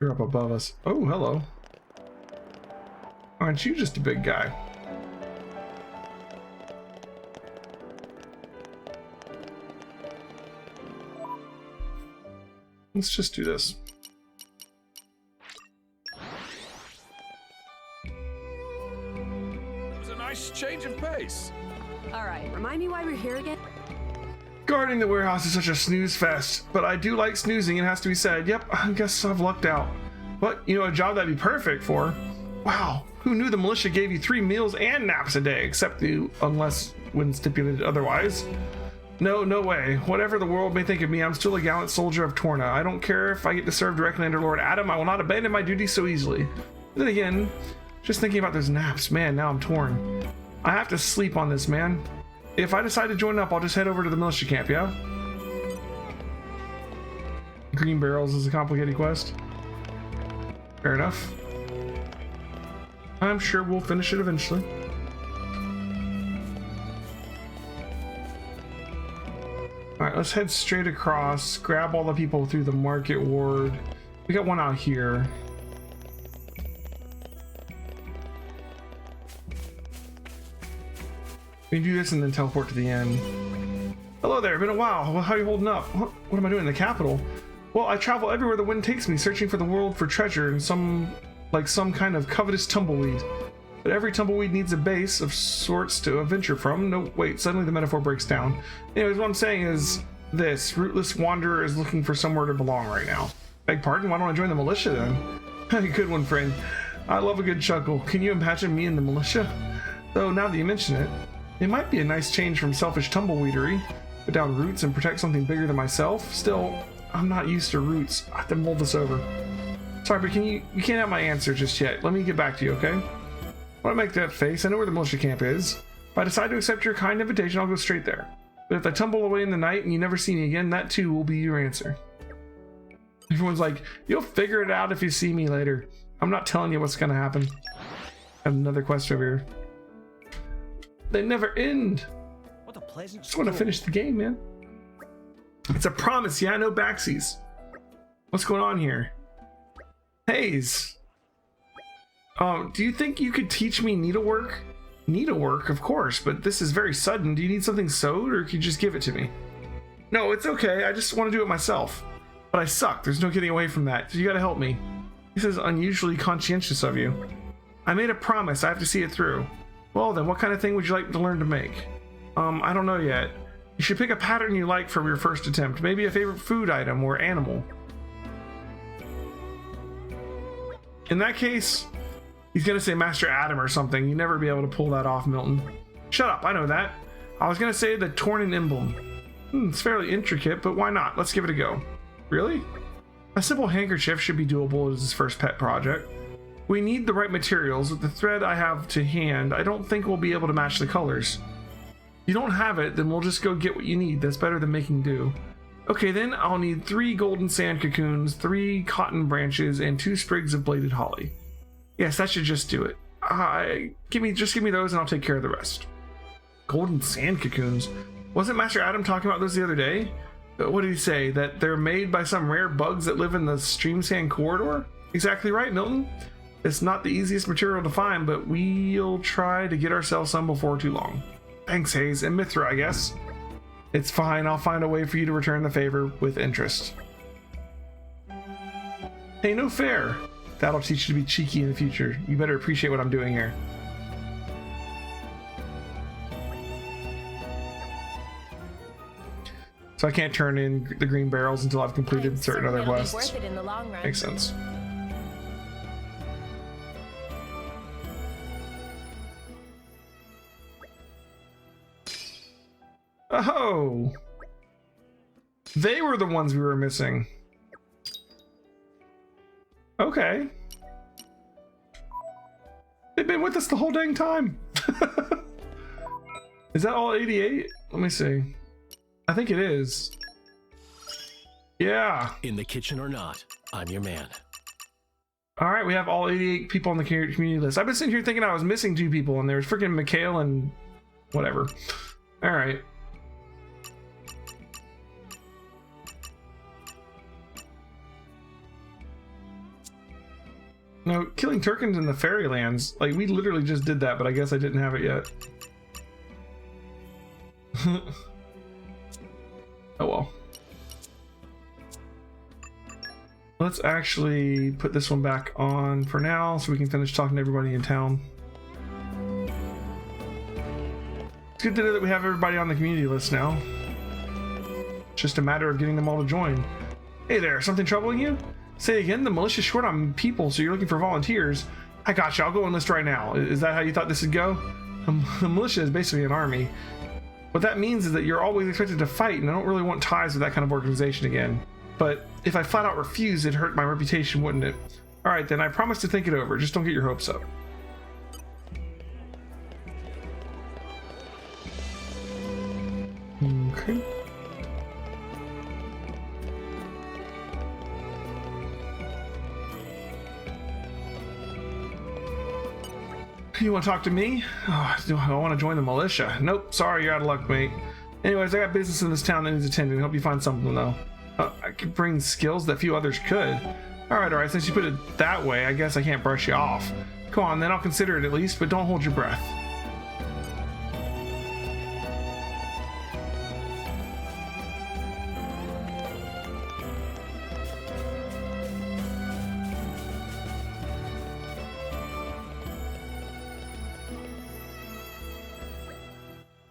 You're up above us. Oh, hello. Aren't you just a big guy? Let's just do this. It was a nice change of pace. All right, remind me why we're here again? Guarding the warehouse is such a snooze fest, but I do like snoozing, it has to be said. Yep, I guess I've lucked out. But, you know, a job that'd be perfect for. Wow, who knew the militia gave you 3 meals and naps a day, except unless when stipulated otherwise. No way. Whatever the world may think of me, I'm still a gallant soldier of Torna. I don't care if I get to serve directly under Lord Adam, I will not abandon my duties so easily. Then again, just thinking about those naps, man, now I'm torn. I have to sleep on this, man. If I decide to join up, I'll just head over to the militia camp, yeah? Green barrels is a complicated quest. Fair enough. I'm sure we'll finish it eventually. Alright, let's head straight across, grab all the people through the market ward. We got one out here. We can do this and then teleport to the end. Hello there, been a while. Well, how are you holding up? What am I doing in the capital? Well, I travel everywhere the wind takes me, searching for the world for treasure and some kind of covetous tumbleweed. But every tumbleweed needs a base of sorts to venture from. No, wait, suddenly the metaphor breaks down. Anyways, what I'm saying is this. Rootless wanderer is looking for somewhere to belong right now. Beg pardon, why don't I join the militia then? Good one, friend. I love a good chuckle. Can you imagine me in the militia? Though, now that you mention it, it might be a nice change from selfish tumbleweedery. Put down roots and protect something bigger than myself. Still, I'm not used to roots. I have to mull this over. Sorry, but you can't have my answer just yet. Let me get back to you, okay? When I make that face, I know where the militia camp is. If I decide to accept your kind invitation, I'll go straight there. But if I tumble away in the night and you never see me again, that too will be your answer. Everyone's like, you'll figure it out if you see me later. I'm not telling you what's gonna happen. I have another quest over here. They never end. What a pleasant Just want to finish the game, man. It's a promise, yeah, no backsies. What's going on here? Hayes. Do you think you could teach me needlework? Needlework, of course, but this is very sudden. Do you need something sewed, or can you just give it to me? No, it's okay. I just want to do it myself. But I suck. There's no getting away from that. So you gotta help me. This is unusually conscientious of you. I made a promise. I have to see it through. Well then, what kind of thing would you like to learn to make? I don't know yet. You should pick a pattern you like for your first attempt. Maybe a favorite food item or animal. In that case, he's gonna say Master Adam or something. You'd never be able to pull that off, Milton. Shut up, I know that. I was gonna say the Tornan emblem. It's fairly intricate, but why not? Let's give it a go. Really? A simple handkerchief should be doable as his first pet project. We need the right materials. With the thread I have to hand, I don't think we'll be able to match the colors. If you don't have it, then we'll just go get what you need. That's better than making do. Okay, then I'll need 3 golden sand cocoons, 3 cotton branches, and 2 sprigs of bladed holly. Yes, that should just do it. Just give me those and I'll take care of the rest. Golden sand cocoons? Wasn't Master Adam talking about those the other day? What did he say? That they're made by some rare bugs that live in the stream sand corridor? Exactly right, Milton. It's not the easiest material to find, but we'll try to get ourselves some before too long. Thanks, Hayes, and Mithra, I guess. It's fine, I'll find a way for you to return the favor with interest. Hey, no fair. That'll teach you to be cheeky in the future. You better appreciate what I'm doing here. So I can't turn in the green barrels until I've completed certain other quests. Worth it in the long run. Makes sense. Oh, they were the ones we were missing. Okay. They've been with us the whole dang time. Is that all 88? Let me see. I think it is. Yeah. In the kitchen or not, I'm your man. All right, we have all 88 people on the community list. I've been sitting here thinking I was missing 2 people, and there was freaking Mikhail and whatever. All right. No, killing Turkins in the Fairylands. Like, we literally just did that, but I guess I didn't have it yet. Oh well. Let's actually put this one back on for now so we can finish talking to everybody in town. It's good to know that we have everybody on the community list now. It's just a matter of getting them all to join. Hey there, something troubling you? Say again, the militia's short on people, so you're looking for volunteers. I got you, I'll go enlist right now. Is that how you thought this would go? The militia is basically an army. What that means is that you're always expected to fight, and I don't really want ties with that kind of organization again. But if I flat out refuse, it'd hurt my reputation, wouldn't it? Alright then, I promise to think it over, just don't get your hopes up. Okay. You want to talk to me? Oh, do I want to join the militia? Nope, sorry, you're out of luck, mate. Anyways, I got business in this town that needs attending. Hope you find something, though. I could bring skills that few others could. Alright, since you put it that way, I guess I can't brush you off. Come on, then I'll consider it at least, but don't hold your breath.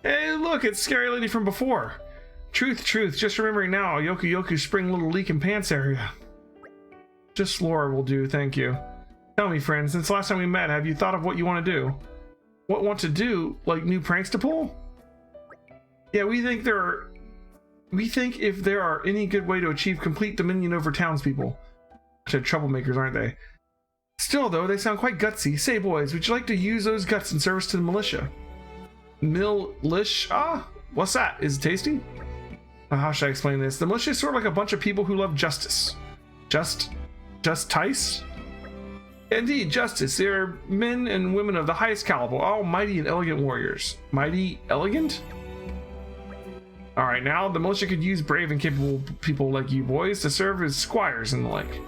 Hey, look, it's Scary Lady from before. Truth, just remembering now, Yoku's spring little leak in pants area. Just Laura will do, thank you. Tell me, friend, since last time we met, have you thought of what you want to do? What want to do? Like new pranks to pull? Yeah, we think if there are any good way to achieve complete dominion over townspeople. They're troublemakers, aren't they? Still, though, they sound quite gutsy. Say, boys, would you like to use those guts in service to the militia? Militia? What's that? Is it tasty? How should I explain this? The militia is sort of like a bunch of people who love justice. Justice? Indeed, justice. They are men and women of the highest caliber, all mighty and elegant warriors. Mighty? Elegant? Alright, now the militia could use brave and capable people like you boys to serve as squires and the like.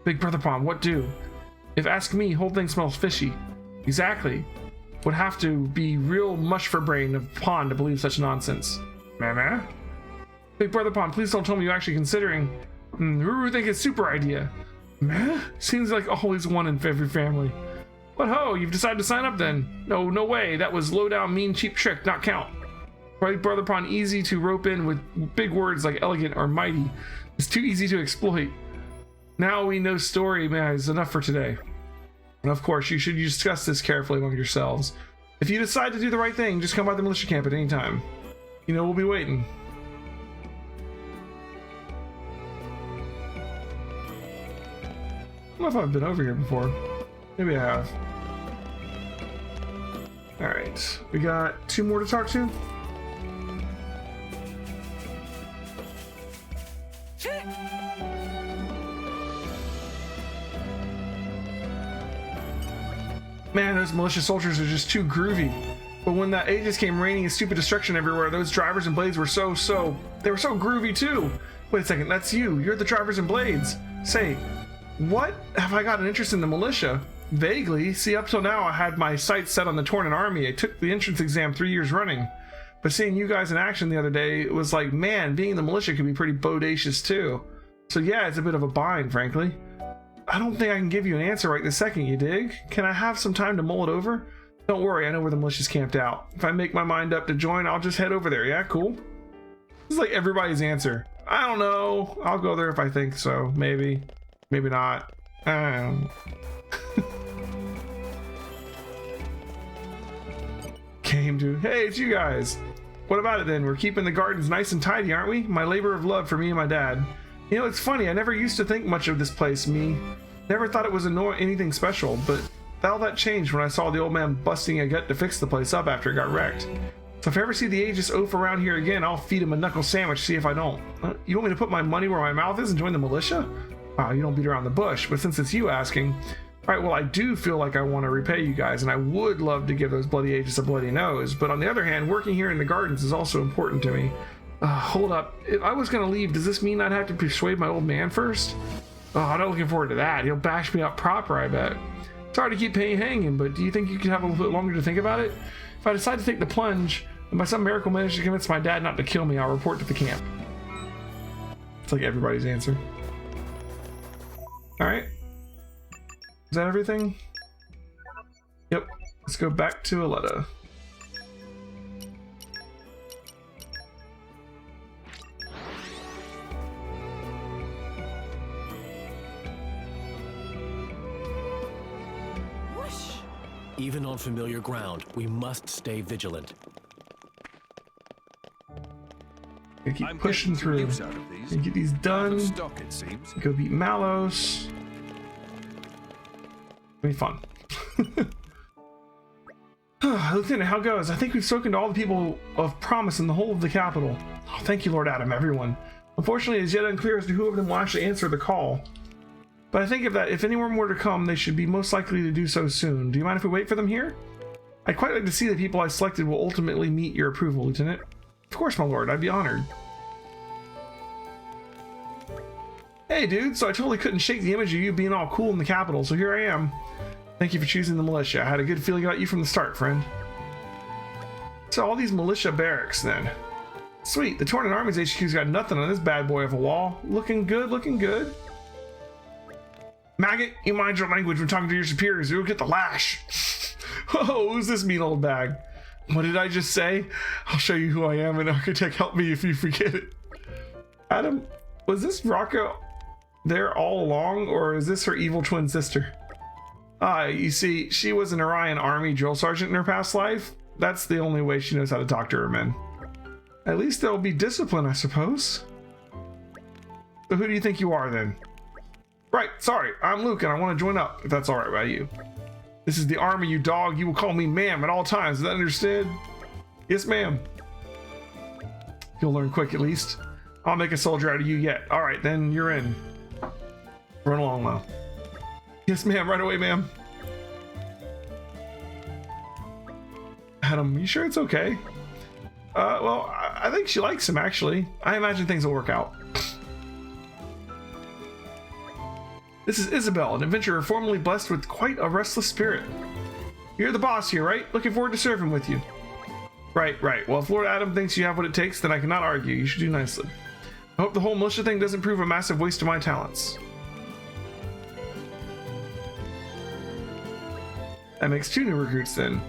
Big Brother Pond, what do? If ask me, whole thing smells fishy. Exactly. Would have to be real mush for brain of Pond to believe such nonsense. Mama? Big Brother Pond, please don't tell me you're actually considering. Ruru think it's super idea. Meh? Seems like always one in every family. But ho, you've decided to sign up then? No way, that was low down, mean, cheap trick, not count. Big Brother Pond easy to rope in with big words like elegant or mighty. It's too easy to exploit. Now we know story, man, is enough for today. And of course, you should discuss this carefully among yourselves. If you decide to do the right thing, just come by the militia camp at any time. You know, we'll be waiting. I don't know if I've been over here before. Maybe I have. Alright, we got 2 more to talk to. Man, those militia soldiers are just too groovy. But when that Aegis came raining and stupid destruction everywhere, those drivers and blades were they were so groovy too. Wait a second, that's you. You're the drivers and blades. Say, what have I got an interest in the militia? Vaguely. See, up till now I had my sights set on the Torna army. I took the entrance exam 3 years running. But seeing you guys in action the other day, it was like, man, being in the militia can be pretty bodacious too. So yeah, it's a bit of a bind, frankly. I don't think I can give you an answer right this second, you dig? Can I have some time to mull it over? Don't worry, I know where the militia's camped out. If I make my mind up to join, I'll just head over there. Yeah, cool. This is like everybody's answer. I don't know. I'll go there if I think so. Maybe. Maybe not. I don't know. Came to... Hey, it's you guys. What about it then? We're keeping the gardens nice and tidy, aren't we? My labor of love for me and my dad. You know, it's funny, I never used to think much of this place, me. Never thought it was anything special, but all that changed when I saw the old man busting a gut to fix the place up after it got wrecked. So if I ever see the Aegis oaf around here again, I'll feed him a knuckle sandwich, see if I don't. You want me to put my money where my mouth is and join the militia? Wow, you don't beat around the bush, but since it's you asking... Alright, well, I do feel like I want to repay you guys, and I would love to give those bloody Aegis a bloody nose, but on the other hand, working here in the gardens is also important to me. Hold up. If I was going to leave, does this mean I'd have to persuade my old man first? Oh, I'm not looking forward to that. He'll bash me up proper, I bet. Sorry to keep paying hanging, but do you think you could have a little bit longer to think about it? If I decide to take the plunge, and by some miracle manage to convince my dad not to kill me, I'll report to the camp. It's like everybody's answer. Alright. Is that everything? Yep. Let's go back to Aletta. Even on familiar ground, we must stay vigilant. I keep pushing through and get these done. Stock, it seems. Go beat Malos. It'll be fun. Lieutenant, how goes? I think we've spoken to all the people of promise in the whole of the capital. Oh, thank you, Lord Adam, everyone. Unfortunately, it's yet unclear as to who of them will actually answer the call. But I think if any more to come, they should be most likely to do so soon. Do you mind if we wait for them here? I'd quite like to see the people I selected will ultimately meet your approval, Lieutenant. Of course, my lord, I'd be honored. Hey, dude, so I totally couldn't shake the image of you being all cool in the capital, so here I am. Thank you for choosing the militia. I had a good feeling about you from the start, friend. So all these militia barracks, then. Sweet, the Torna Army's HQ's got nothing on this bad boy of a wall. Looking good, looking good. Maggot, you mind your language when talking to your superiors, or you'll get the lash. Oh, who's this mean old bag? What did I just say? I'll show you who I am, and Architect, help me if you forget it. Adam, was this Rocco there all along, or is this her evil twin sister? You see, she was an Orion Army drill sergeant in her past life. That's the only way she knows how to talk to her men. At least there'll be discipline, I suppose. So who do you think you are, then? Right, sorry, I'm Luke, and I want to join up, if that's alright by you. This is the army, you dog. You will call me ma'am at all times. Is that understood? Yes, ma'am. You'll learn quick, at least. I'll make a soldier out of you yet. Alright, then you're in. Run along, though. Yes, ma'am. Right away, ma'am. Adam, you sure it's okay? Well, I think she likes him, actually. I imagine things will work out. This is Isabel, an adventurer formerly blessed with quite a restless spirit. You're the boss here, right? Looking forward to serving with you. Right. Well, if Lord Adam thinks you have what it takes, then I cannot argue. You should do nicely. I hope the whole militia thing doesn't prove a massive waste of my talents. That makes 2 new recruits, then.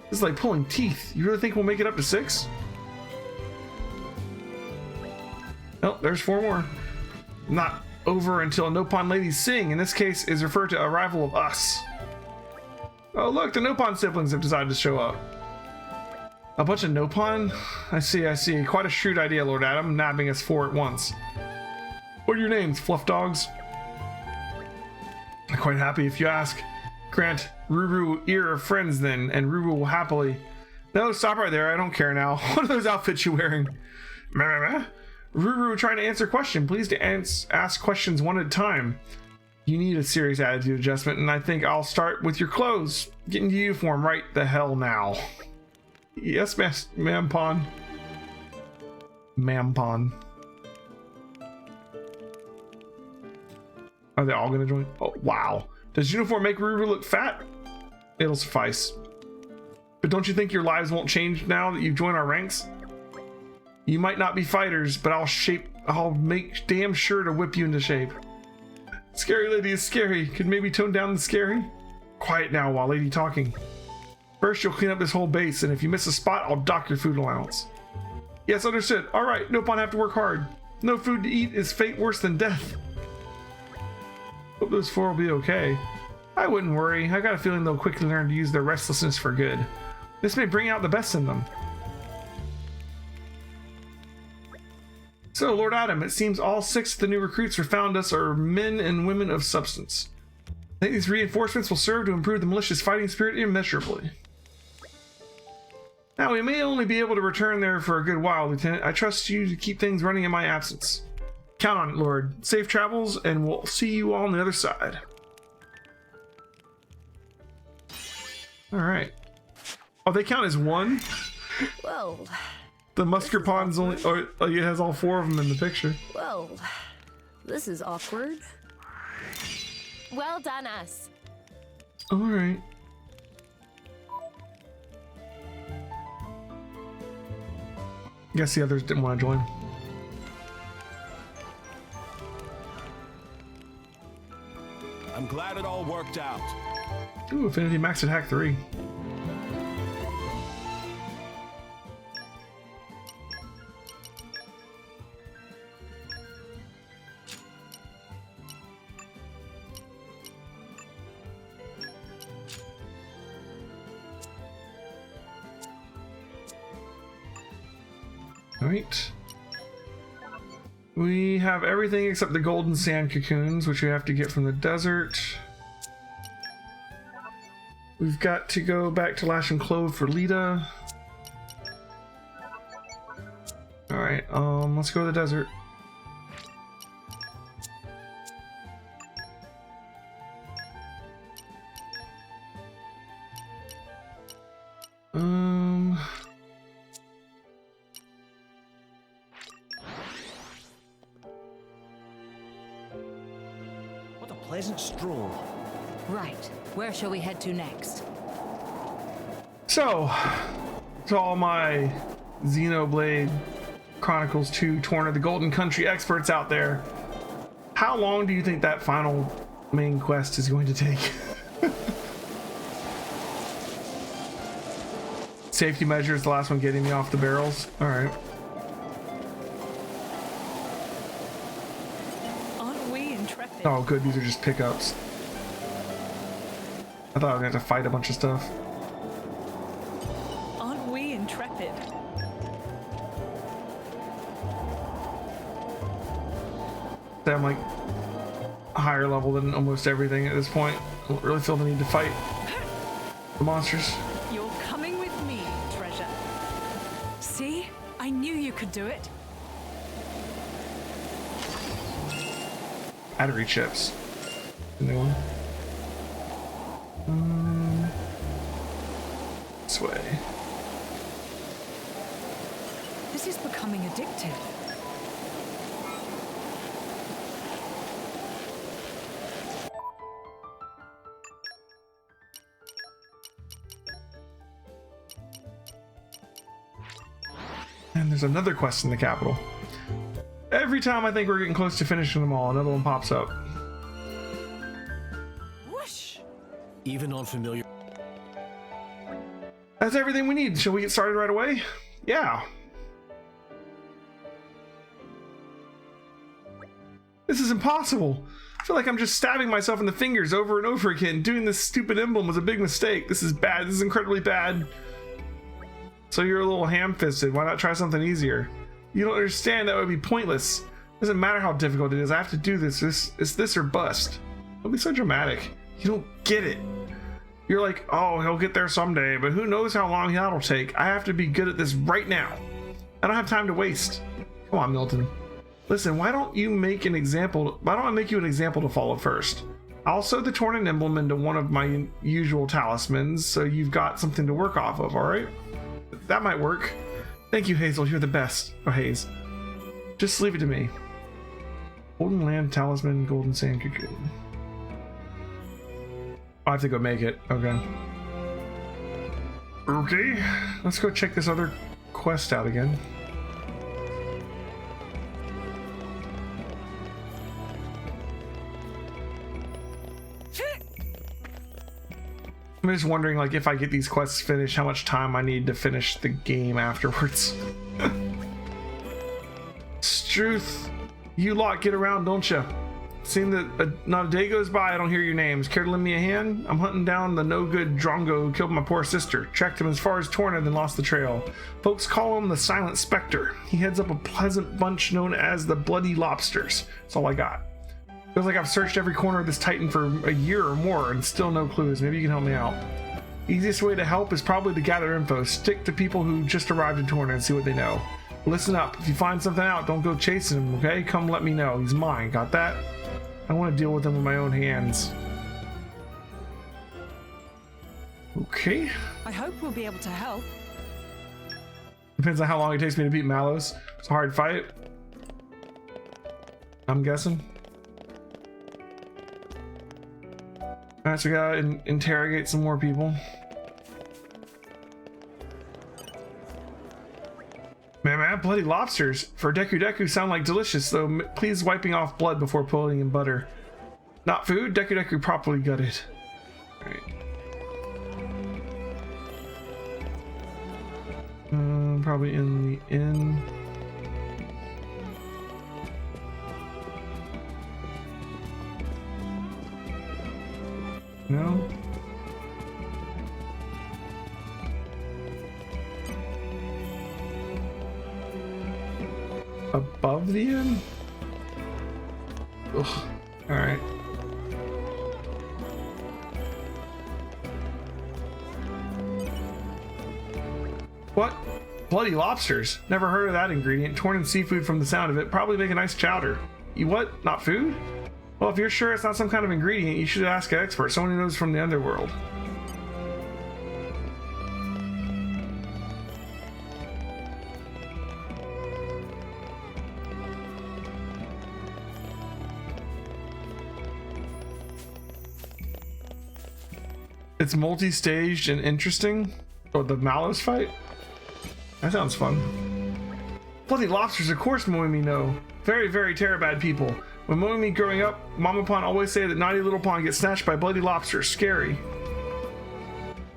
This is like pulling teeth. You really think we'll make it up to 6? Oh, there's 4 more. Not over until Nopon ladies sing. In this case, is referred to arrival of us. Oh, look, the Nopon siblings have decided to show up. A bunch of Nopon? I see. Quite a shrewd idea, Lord Adam, nabbing us 4 at once. What are your names, fluff dogs? I'm quite happy if you ask. Grant Ruru ear of friends, then, and Ruru will happily... No, stop right there. I don't care now. What are those outfits you're wearing? Ruru trying to answer question. Please to ask questions one at a time. You need a serious attitude adjustment, and I think I'll start with your clothes. Get into uniform right the hell now. Yes, ma'am, Pon. Ma'am, Pon. Are they all gonna join? Oh, wow. Does uniform make Ruru look fat? It'll suffice. But don't you think your lives won't change now that you've joined our ranks? You might not be fighters, but I'll make damn sure to whip you into shape. Scary lady is scary. Could maybe tone down the scary? Quiet now while lady talking. First, you'll clean up this whole base, and if you miss a spot, I'll dock your food allowance. Yes, understood. All right, no pun have to work hard. No food to eat is fate worse than death. Hope those 4 will be okay. I wouldn't worry. I got a feeling they'll quickly learn to use their restlessness for good. This may bring out the best in them. So, Lord Adam, it seems all 6 of the new recruits who found us are men and women of substance. I think these reinforcements will serve to improve the militia's fighting spirit immeasurably. Now, we may only be able to return there for a good while, Lieutenant. I trust you to keep things running in my absence. Count on it, Lord. Safe travels, and we'll see you all on the other side. Alright. Oh, they count as 1? Whoa. The Musker Pond's only... Oh, it has all 4 of them in the picture. Whoa. This is awkward. Well done, us. All right. Guess the others didn't want to join. I'm glad it all worked out. Ooh, Affinity Max at Hack 3. Alright. We have everything except the golden sand cocoons, which we have to get from the desert. We've got to go back to Lash and Clove for Lita. Alright, let's go to the desert. What a pleasant stroll. Right. Where shall we head to next? So, to all my Xenoblade Chronicles 2 Torna the Golden Country experts out there, how long do you think that final main quest is going to take? Safety measures, the last one getting me off the barrels. All right. Aren't we intrepid? Oh, good. These are just pickups. I thought I was going to have to fight a bunch of stuff. Aren't we intrepid? I'm like higher level than almost everything at this point. I don't really feel the need to fight the monsters. You're coming with me, treasure. See? I knew you could do it. Battery chips. The new one. This way. This is becoming addictive. And there's another quest in the capital. Every time I think we're getting close to finishing them all, another one pops up. Whoosh! Even on familiar... That's everything we need. Shall we get started right away? Yeah. This is impossible. I feel like I'm just stabbing myself in the fingers over and over again. Doing this stupid emblem was a big mistake. This is bad. This is incredibly bad. So you're a little ham-fisted. Why not try something easier? You don't understand. That would be pointless. Doesn't matter how difficult it is. I have to do this. It's this or bust. Don't be so dramatic. You don't get it. You're like, oh, he'll get there someday, but who knows how long that'll take. I have to be good at this right now. I don't have time to waste. Come on, Milton. Listen, why don't you make an example? Why don't I make you an example to follow first? I'll sew the Torna emblem into one of my usual talismans, so you've got something to work off of, all right? That might work. Thank you, Hazel. You're the best. Oh, Haze. Just leave it to me. Golden Land Talisman, Golden Sand Cocoon. I have to go make it. Okay. Okay. Let's go check this other quest out again. I'm just wondering, like, if I get these quests finished, how much time I need to finish the game afterwards. Struth, you lot get around, don't you? Seeing that not a day goes by, I don't hear your names. Care to lend me a hand? I'm hunting down the no-good Drongo who killed my poor sister. Tracked him as far as Torna, then lost the trail. Folks call him the Silent Spectre. He heads up a pleasant bunch known as the Bloody Lobsters. That's all I got. Feels like I've searched every corner of this Titan for a year or more and still no clues. Maybe you can help me out. Easiest way to help is probably to gather info. Stick to people who just arrived in Torna and see what they know. Listen up. If you find something out, don't go chasing him, okay? Come let me know. He's mine. Got that? I want to deal with him with my own hands. Okay. I hope we'll be able to help. Depends on how long it takes me to beat Mallows. It's a hard fight, I'm guessing. Alright, so we gotta interrogate some more people. Man, bloody lobsters for Deku sound like delicious, though please wiping off blood before putting in butter. Not food? Deku properly gutted. Alright. Probably in the inn. No? Above the inn? Ugh. Alright. What? Bloody lobsters. Never heard of that ingredient. Torn seafood from the sound of it. Probably make a nice chowder. You what? Not food? Well, if you're sure it's not some kind of ingredient, you should ask an expert, someone who knows from the underworld. It's multi-staged and interesting. Oh, the Mallows fight? That sounds fun. Bloody lobsters, of course Moimi know. Very, very terribad people. When Moimi growing up, Mama Pond always say that naughty little pond gets snatched by bloody lobsters. Scary.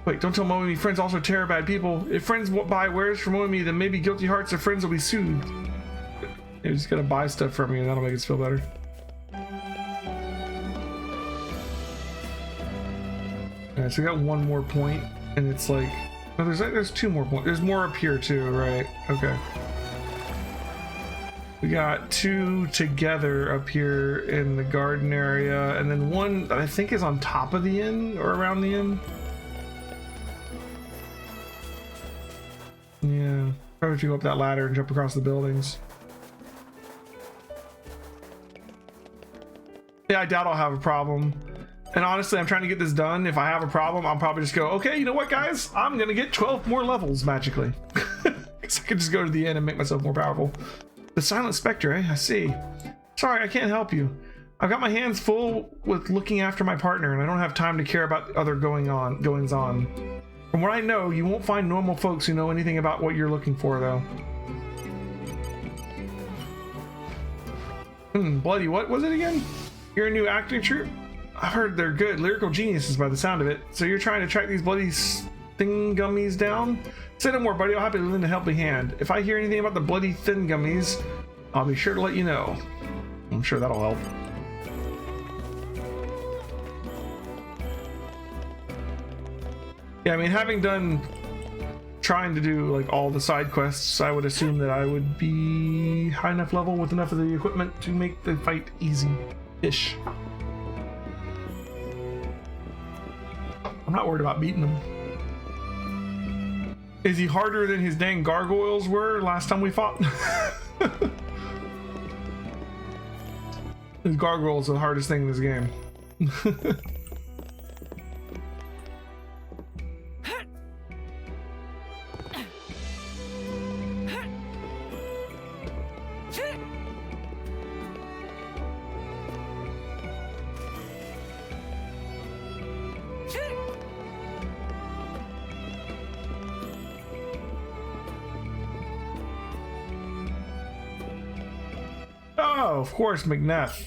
Wait, don't tell Moimi friends also terribad people. If friends buy wares from Moimi, then maybe guilty hearts of friends will be sued. They're just gonna buy stuff from me and that'll make us feel better. Alright, so we got one more point, and it's like... Oh, there's two more points. There's more up here too, right? Okay. We got two together up here in the garden area, and then one that I think is on top of the inn, or around the inn. Yeah, probably if you go up that ladder and jump across the buildings. Yeah, I doubt I'll have a problem. And honestly, I'm trying to get this done. If I have a problem, I'll probably just go, okay, you know what, guys? I'm gonna get 12 more levels magically. Because I could just go to the end and make myself more powerful. The Silent Spectre, eh? I see. Sorry, I can't help you. I've got my hands full with looking after my partner, and I don't have time to care about other goings on. From what I know, you won't find normal folks who know anything about what you're looking for, though. Bloody what was it again? You're a new acting troupe? I've heard they're good lyrical geniuses by the sound of it. So you're trying to track these bloody thing gummies down? Say no more, buddy. I'll happily lend a helping hand. If I hear anything about the bloody thin gummies, I'll be sure to let you know. I'm sure that'll help. Yeah, I mean, having done trying to do like all the side quests, I would assume that I would be high enough level with enough of the equipment to make the fight easy-ish. I'm not worried about beating him. Is he harder than his dang gargoyles were last time we fought? His gargoyles are the hardest thing in this game. Oh, of course, McNeff.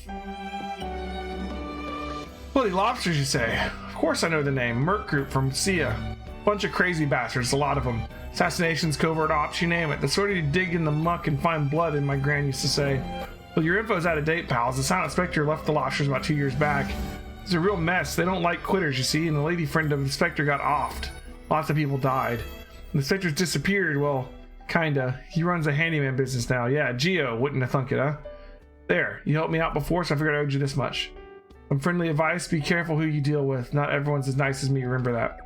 Bloody lobsters, you say? Of course I know the name. Merc Group from Sia. Bunch of crazy bastards, a lot of them. Assassinations, covert ops, you name it. The sort of you dig in the muck and find blood in, my gran used to say. Well, your info's out of date, pals. The Silent Spectre left the lobsters about 2 years back. It's a real mess. They don't like quitters, you see, and the lady friend of the Spectre got offed. Lots of people died. And the Spectre's disappeared, well, kinda. He runs a handyman business now. Yeah, Geo, wouldn't have thunk it, huh? There, you helped me out before, so I figured I owed you this much. Some friendly advice, be careful who you deal with. Not everyone's as nice as me, remember that.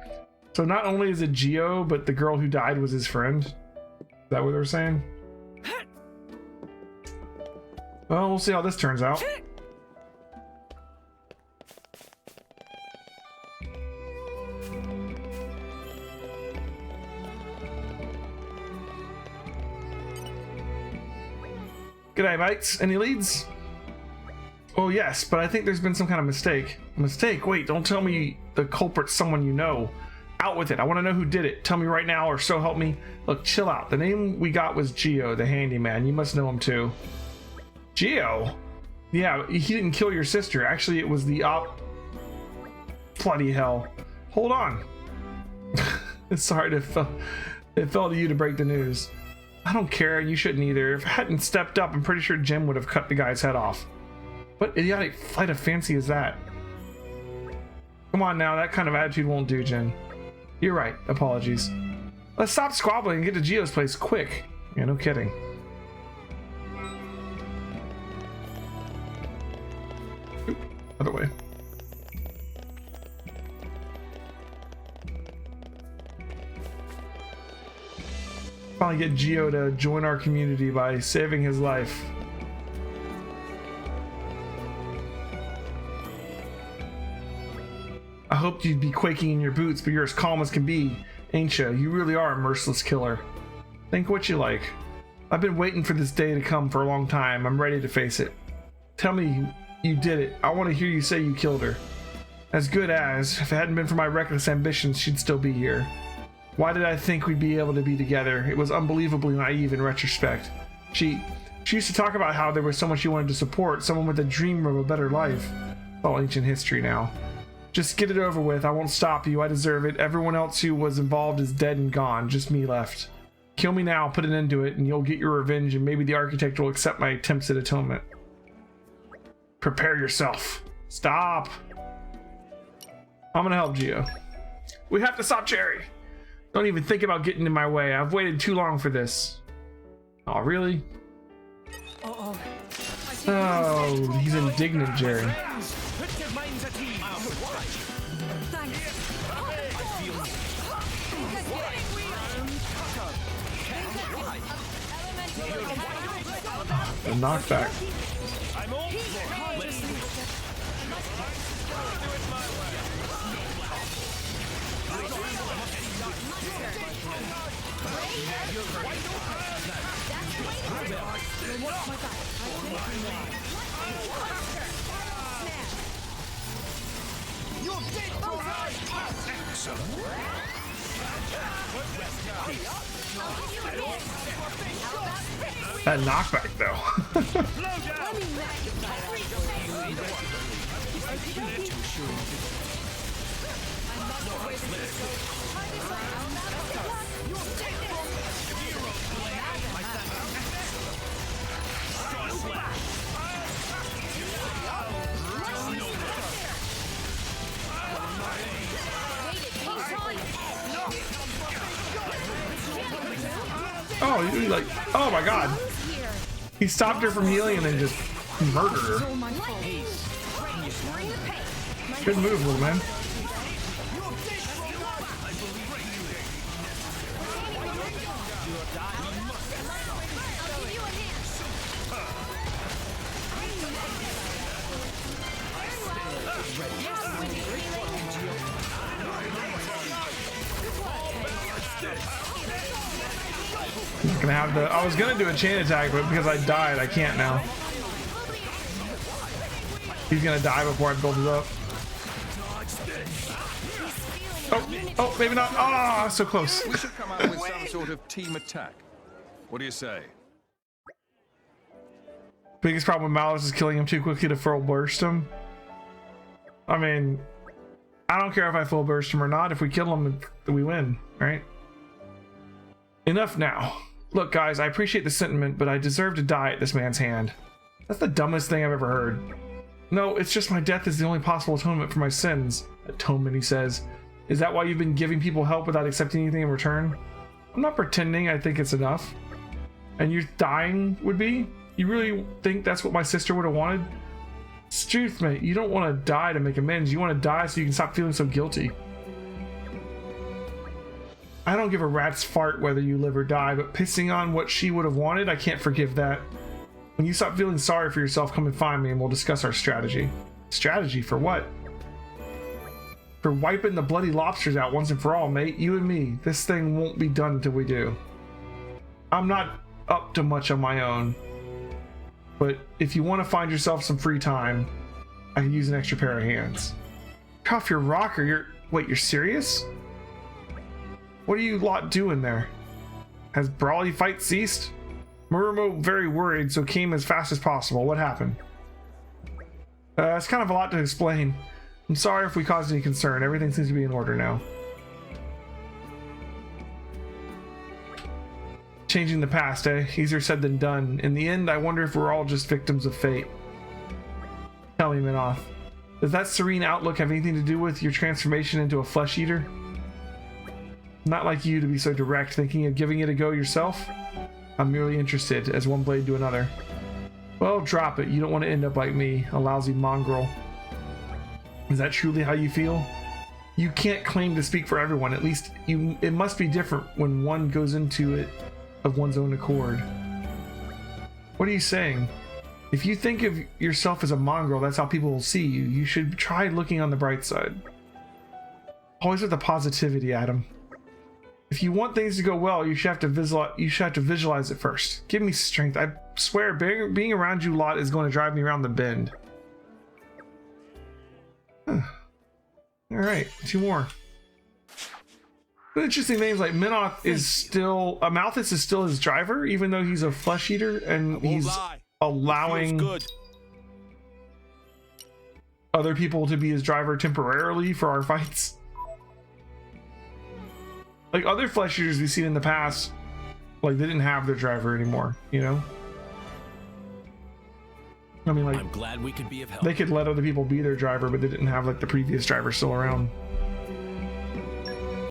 So not only is it Geo, but the girl who died was his friend? Is that what they were saying? Well, we'll see how this turns out. G'day, mates. Any leads? Oh, yes, but I think there's been some kind of mistake. Mistake? Wait, don't tell me the culprit's someone you know. Out with it. I want to know who did it. Tell me right now, or so help me. Look, chill out. The name we got was Geo, the handyman. You must know him too. Geo? Yeah, he didn't kill your sister. Actually, it was the op... Bloody hell. Hold on. It's sorry it fell to you to break the news. I don't care. You shouldn't either. If I hadn't stepped up, I'm pretty sure Jim would have cut the guy's head off. What idiotic flight of fancy is that? Come on now, that kind of attitude won't do, Jen. You're right. Apologies. Let's stop squabbling and get to Geo's place quick. Yeah, no kidding. Oop, other way. Finally get Geo to join our community by saving his life. I hoped you'd be quaking in your boots, but you're as calm as can be, ain't ya? You really are a merciless killer. Think what you like. I've been waiting for this day to come for a long time. I'm ready to face it. Tell me you did it. I want to hear you say you killed her. As good as, if it hadn't been for my reckless ambitions, she'd still be here. Why did I think we'd be able to be together? It was unbelievably naive in retrospect. She used to talk about how there was someone she wanted to support, someone with a dream of a better life. It's all ancient history now. Just get it over with. I won't stop you. I deserve it. Everyone else who was involved is dead and gone. Just me left. Kill me now, put an end to it, and you'll get your revenge, and maybe the architect will accept my attempts at atonement. Prepare yourself. Stop. I'm gonna help Geo. We have to stop Cherry. Don't even think about getting in my way. I've waited too long for this. Oh, really? Oh, he's indignant, Jerry. The knockback. That knockback though. Oh, you like, oh my god. He stopped her from healing and then just murdered her. Good move, little man. Gonna have the, I was gonna do a chain attack, but because I died, I can't now. He's gonna die before I build it up. Oh, maybe not. Ah, so close. We should come out with some sort of team attack. What do you say? Biggest problem with Malice is killing him too quickly to full burst him. I mean, I don't care if I full burst him or not. If we kill him, we win, right? Enough now. Look, guys, I appreciate the sentiment, but I deserve to die at this man's hand. That's the dumbest thing I've ever heard. No, it's just my death is the only possible atonement for my sins. Atonement, he says. Is that why you've been giving people help without accepting anything in return? I'm not pretending I think it's enough. And you dying would be? You really think that's what my sister would have wanted? It's truth, mate. You don't want to die to make amends. You want to die so you can stop feeling so guilty. I don't give a rat's fart whether you live or die, but pissing on what she would have wanted, I can't forgive that. When you stop feeling sorry for yourself, come and find me and we'll discuss our strategy. Strategy for what? For wiping the bloody lobsters out once and for all, mate. You and me. This thing won't be done until we do. I'm not up to much on my own, but if you want to find yourself some free time, I can use an extra pair of hands. Off your rocker. You're serious? What are you lot doing there? Has brawly fight ceased? Murmo very worried, so came as fast as possible. What happened? It's kind of a lot to explain. I'm sorry if we caused any concern. Everything seems to be in order now. Changing the past, eh? Easier said than done. In the end, I wonder if we're all just victims of fate. Tell me, Minoth. Does that serene outlook have anything to do with your transformation into a flesh eater? Not like you to be so direct, thinking of giving it a go yourself. I'm merely interested, as one blade to another. Well, drop it. You don't want to end up like me, a lousy mongrel. Is that truly how you feel? You can't claim to speak for everyone. At least it must be different when one goes into it of one's own accord. What are you saying? If you think of yourself as a mongrel, that's how people will see you. You should try looking on the bright side. Always with the positivity, Adam. If you want things to go well, you should have to visualize it first. Give me strength. I swear, being around you lot is going to drive me around the bend. Huh. All right, 2 more. But interesting things like Minoth is still Malthus is still his driver, even though he's a flesh eater, and he's allowing other people to be his driver temporarily for our fights. Like other flesh eaters we've seen in the past, like they didn't have their driver anymore, you know? I mean, like, I'm glad we could be of help. They could let other people be their driver, but they didn't have like the previous driver still around.